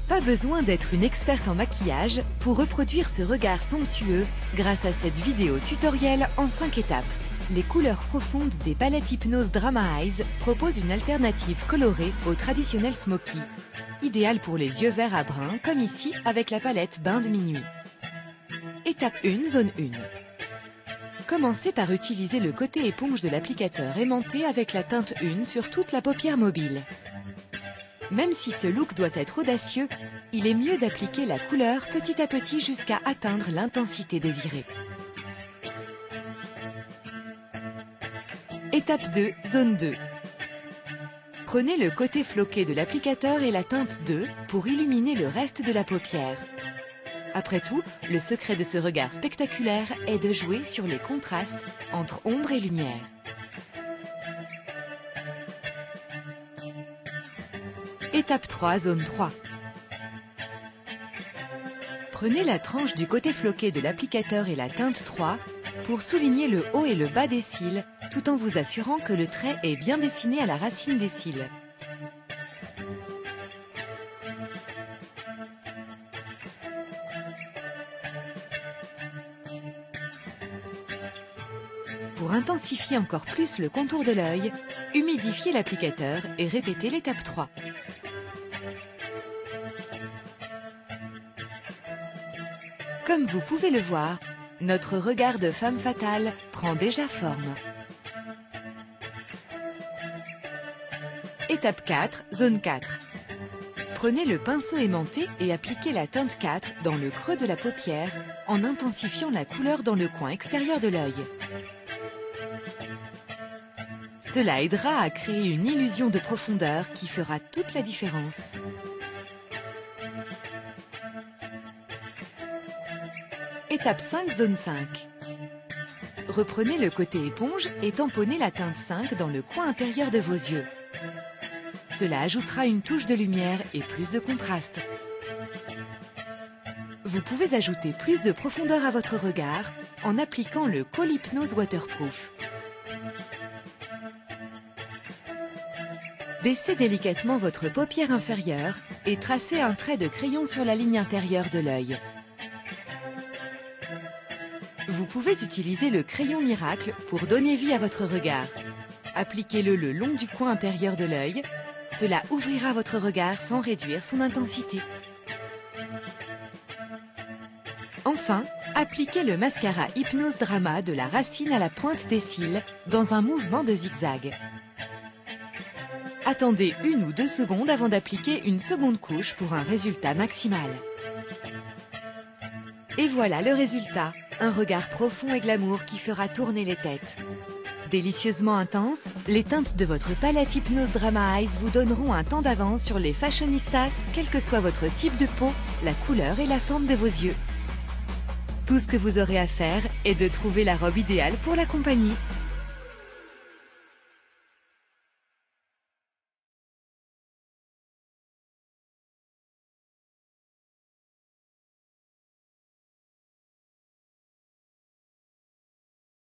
Pas besoin d'être une experte en maquillage pour reproduire ce regard somptueux grâce à cette vidéo tutoriel en 5 étapes. Les couleurs profondes des palettes Hypnose Drama Eyes proposent une alternative colorée au traditionnel smoky. Idéal pour les yeux verts à brun, comme ici avec la palette Bain de minuit. Étape 1, zone 1. Commencez par utiliser le côté éponge de l'applicateur aimanté avec la teinte 1 sur toute la paupière mobile. Même si ce look doit être audacieux, il est mieux d'appliquer la couleur petit à petit jusqu'à atteindre l'intensité désirée. Étape 2, zone 2. Prenez le côté floqué de l'applicateur et la teinte 2 pour illuminer le reste de la paupière. Après tout, le secret de ce regard spectaculaire est de jouer sur les contrastes entre ombre et lumière. Étape 3, zone 3. Prenez la tranche du côté floqué de l'applicateur et la teinte 3 pour souligner le haut et le bas des cils, tout en vous assurant que le trait est bien dessiné à la racine des cils. Pour intensifier encore plus le contour de l'œil, humidifiez l'applicateur et répétez l'étape 3. Comme vous pouvez le voir, notre regard de femme fatale prend déjà forme. Étape 4, zone 4. Prenez le pinceau aimanté et appliquez la teinte 4 dans le creux de la paupière en intensifiant la couleur dans le coin extérieur de l'œil. Cela aidera à créer une illusion de profondeur qui fera toute la différence. Étape 5, zone 5. Reprenez le côté éponge et tamponnez la teinte 5 dans le coin intérieur de vos yeux. Cela ajoutera une touche de lumière et plus de contraste. Vous pouvez ajouter plus de profondeur à votre regard en appliquant le Kohl Hypnose Waterproof. Baissez délicatement votre paupière inférieure et tracez un trait de crayon sur la ligne intérieure de l'œil. Vous pouvez utiliser le crayon miracle pour donner vie à votre regard. Appliquez-le le long du coin intérieur de l'œil. Cela ouvrira votre regard sans réduire son intensité. Enfin, appliquez le mascara Hypnose Drama de la racine à la pointe des cils dans un mouvement de zigzag. Attendez 1 ou 2 secondes avant d'appliquer une seconde couche pour un résultat maximal. Et voilà le résultat, un regard profond et glamour qui fera tourner les têtes. Délicieusement intense, les teintes de votre palette Hypnose Drama Eyes vous donneront un temps d'avance sur les fashionistas, quel que soit votre type de peau, la couleur et la forme de vos yeux. Tout ce que vous aurez à faire est de trouver la robe idéale pour la compagnie.